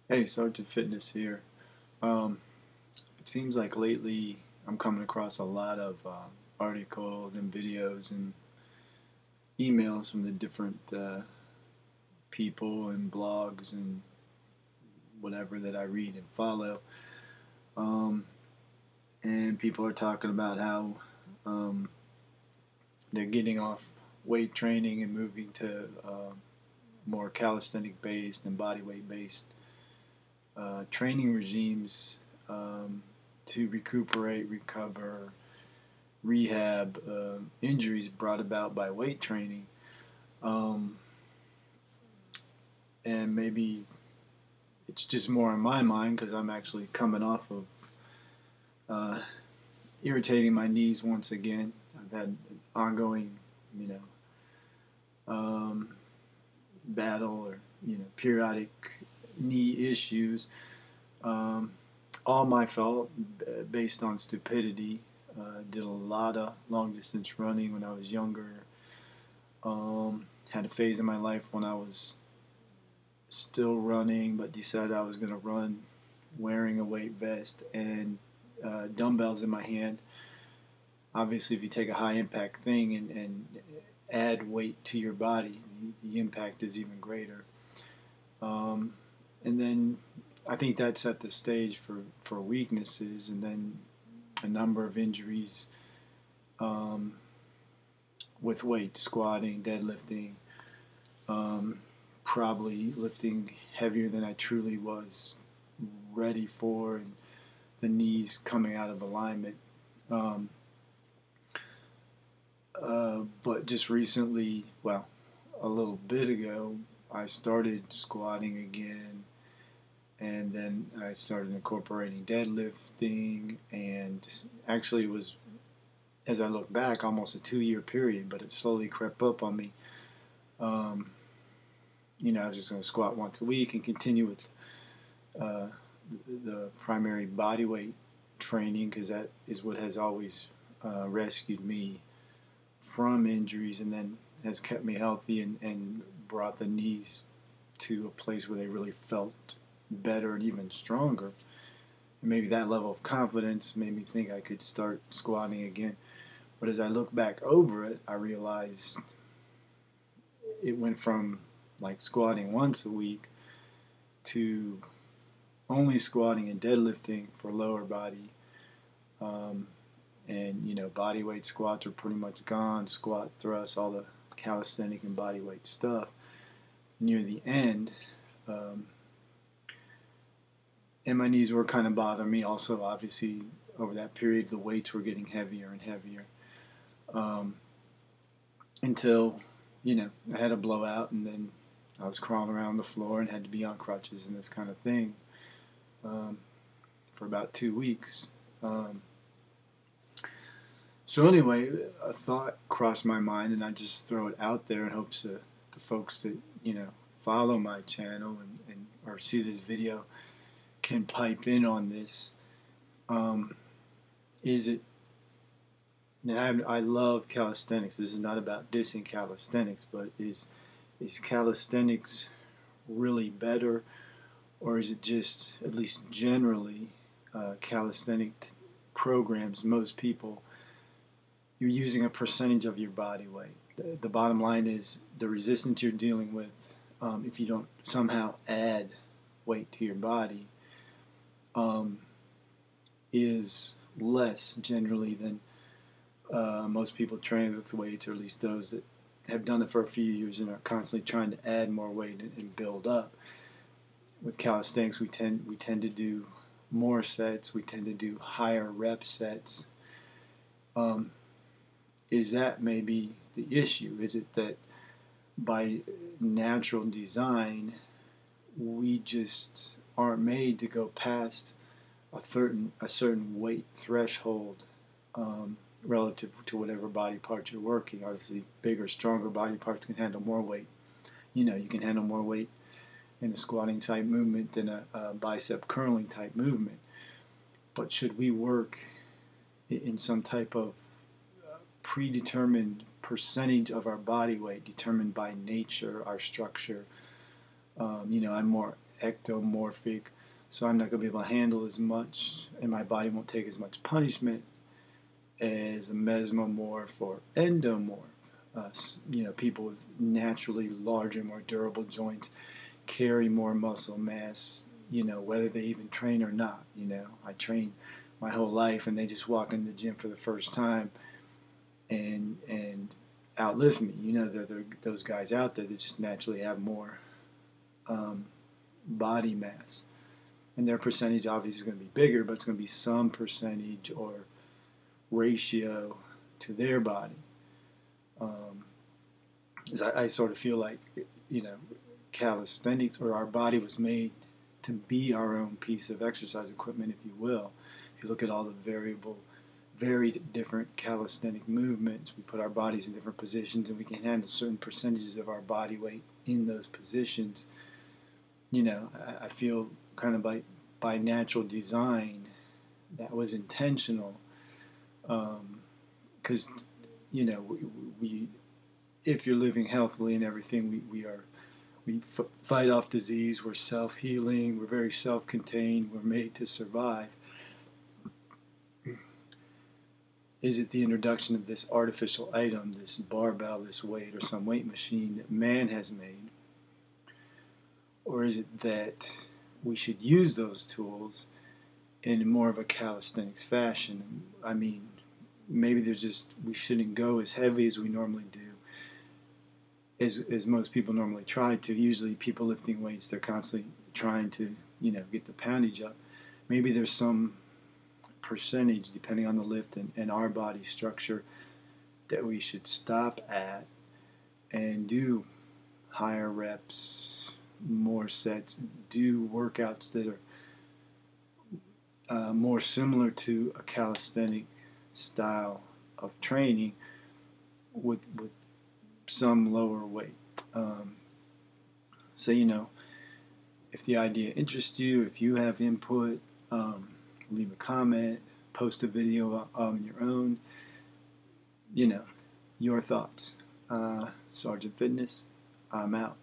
Hey, Sergeant Fitness here. It seems like lately I'm coming across a lot of articles and videos and emails from the different people and blogs and whatever that I read and follow. Um, and people are talking about how um, they're getting off weight training and moving to more calisthenic based and body weight based training regimes to recuperate, recover, rehab injuries brought about by weight training. Um, and maybe it's just more in my mind because I'm actually coming off of uh, irritating my knees once again. I've had an ongoing, you know, battle or periodic knee issues. Um, all my fault, based on stupidity. Did a lot of long distance running when I was younger. Had a phase in my life when I was still running, but decided I was going to run wearing a weight vest and dumbbells in my hand. Obviously, if you take a high impact thing and add weight to your body, the impact is even greater. And then I think that set the stage for weaknesses, and then a number of injuries um, with weight, squatting, deadlifting, probably lifting heavier than I truly was ready for, and the knees coming out of alignment. Um, but just recently, well, a little bit ago, I started squatting again, and then I started incorporating deadlifting, and actually it was, as I look back, almost a 2 year period, but it slowly crept up on me. Um, I was just going to squat once a week and continue with uh, the primary body weight training because that is what has always rescued me from injuries and then has kept me healthy and brought the knees to a place where they really felt better and even stronger. And maybe that level of confidence made me think I could start squatting again. But as I look back over it, I realized it went from like squatting once a week to only squatting and deadlifting for lower body. And body weight squats are pretty much gone. Squat, thrust, all the calisthenic and body weight stuff near the end. And my knees were kind of bothering me. Also, obviously, over that period, the weights were getting heavier and heavier. Until, I had a blowout, and then I was crawling around the floor and had to be on crutches and this kind of thing for about 2 weeks. So anyway, a thought crossed my mind, and I just throw it out there in hopes that the folks that follow my channel and or see this video can pipe in on this. Is it? Now I love calisthenics. This is not about dissing calisthenics, but is calisthenics really better, or is it just, at least generally, calisthenic programs? Most people, you're using a percentage of your body weight. The bottom line is the resistance you're dealing with. If you don't somehow add weight to your body, is less generally than most people train with weights, or at least those that have done it for a few years and are constantly trying to add more weight and build up. With calisthenics, we tend to do more sets. We tend to do higher rep sets. Is that maybe the issue? Is it that by natural design, we just aren't made to go past a certain weight threshold relative to whatever body part you're working? Obviously, bigger, stronger body parts can handle more weight. You can handle more weight in a squatting type movement than a bicep curling type movement. But should we work in some type of predetermined percentage of our body weight determined by nature, our structure? I'm more ectomorphic, so I'm not going to be able to handle as much, and my body won't take as much punishment as a mesomorph or endomorph. People with naturally larger, more durable joints carry more muscle mass, whether they even train or not. I trained my whole life, and they just walk into the gym for the first time and outlift me. They're those guys out there that just naturally have more body mass, and their percentage obviously is going to be bigger, but it's going to be some percentage or ratio to their body. I sort of feel like, calisthenics, or our body was made to be our own piece of exercise equipment, if you will. If you look at all the varied different calisthenic movements, we put our bodies in different positions, and we can handle certain percentages of our body weight in those positions. I feel kind of by natural design that was intentional, because we if you're living healthily and everything, we fight off disease. We're self-healing. We're very self-contained. We're made to survive. Is it the introduction of this artificial item, this barbell, this weight, or some weight machine that man has made? Or is it that we should use those tools in more of a calisthenics fashion? I mean, maybe we shouldn't go as heavy as we normally do, as most people normally try to. Usually people lifting weights, they're constantly trying to, get the poundage up. Maybe there's some percentage, depending on the lift and our body structure, that we should stop at and do higher reps, more sets, do workouts that are more similar to a calisthenic style of training with some lower weight. So, if the idea interests you, if you have input, leave a comment, post a video on your own, your thoughts. Sergeant Fitness, I'm out.